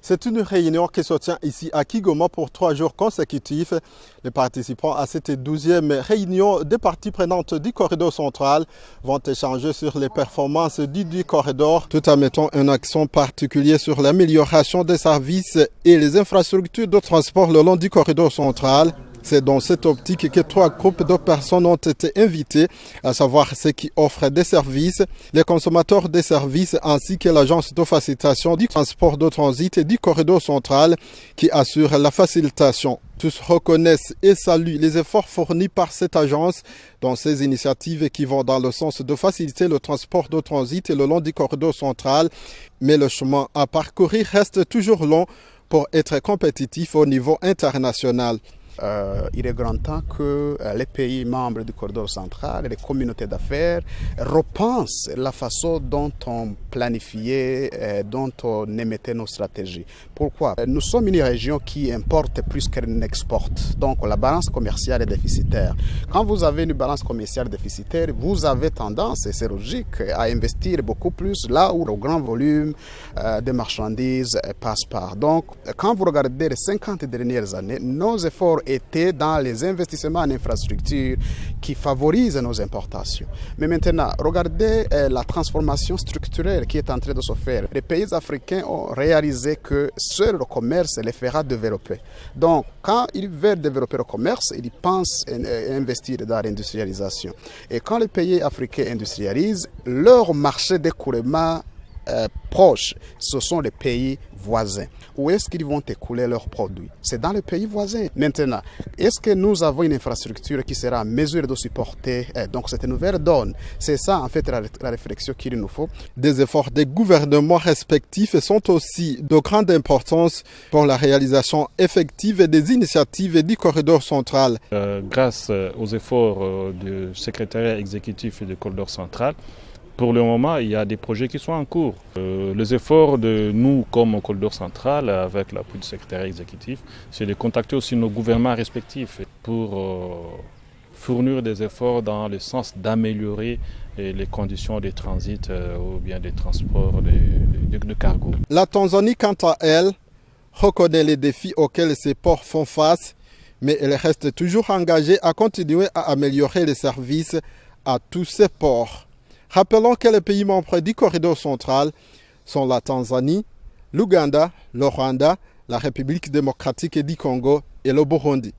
C'est une réunion qui se tient ici à Kigoma pour 3 jours consécutifs. Les participants à cette 12e réunion des parties prenantes du corridor central vont échanger sur les performances du corridor, tout en mettant un accent particulier sur l'amélioration des services et les infrastructures de transport le long du corridor central. C'est dans cette optique que 3 groupes de personnes ont été invités, à savoir ceux qui offrent des services, les consommateurs des services ainsi que l'agence de facilitation du transport de transit et du corridor central qui assure la facilitation. Tous reconnaissent et saluent les efforts fournis par cette agence dans ces initiatives qui vont dans le sens de faciliter le transport de transit le long du corridor central. Mais le chemin à parcourir reste toujours long pour être compétitif au niveau international. Il est grand temps que les pays membres du corridor central et les communautés d'affaires repensent la façon dont on planifiait, dont on émettait nos stratégies. Pourquoi? Nous sommes une région qui importe plus qu'elle n'exporte. Donc la balance commerciale est déficitaire. Quand vous avez une balance commerciale déficitaire, vous avez tendance, et c'est logique, à investir beaucoup plus là où le grand volume de marchandises passe par. Donc quand vous regardez les 50 dernières années, nos efforts étaient dans les investissements en infrastructures qui favorisent nos importations. Mais maintenant, regardez la transformation structurelle qui est en train de se faire. Les pays africains ont réalisé que seul le commerce les fera développer. Donc, quand ils veulent développer le commerce, ils pensent investir dans l'industrialisation. Et quand les pays africains industrialisent, leur marché d'écoulement proches, ce sont les pays voisins. Où est-ce qu'ils vont écouler leurs produits? C'est dans les pays voisins. Maintenant, est-ce que nous avons une infrastructure qui sera en mesure de supporter donc cette nouvelle donne? C'est ça en fait la réflexion qu'il nous faut. Des efforts des gouvernements respectifs sont aussi de grande importance pour la réalisation effective des initiatives du corridor central. Grâce aux efforts du secrétariat exécutif du corridor central, pour le moment, il y a des projets qui sont en cours. Les efforts de nous, comme au corridor central, avec l'appui du secrétariat exécutif, c'est de contacter aussi nos gouvernements respectifs pour fournir des efforts dans le sens d'améliorer les conditions de transit ou bien des transports de cargo. La Tanzanie, quant à elle, reconnaît les défis auxquels ces ports font face, mais elle reste toujours engagée à continuer à améliorer les services à tous ces ports. Rappelons que les pays membres du corridor central sont la Tanzanie, l'Ouganda, le Rwanda, la République démocratique du Congo et le Burundi.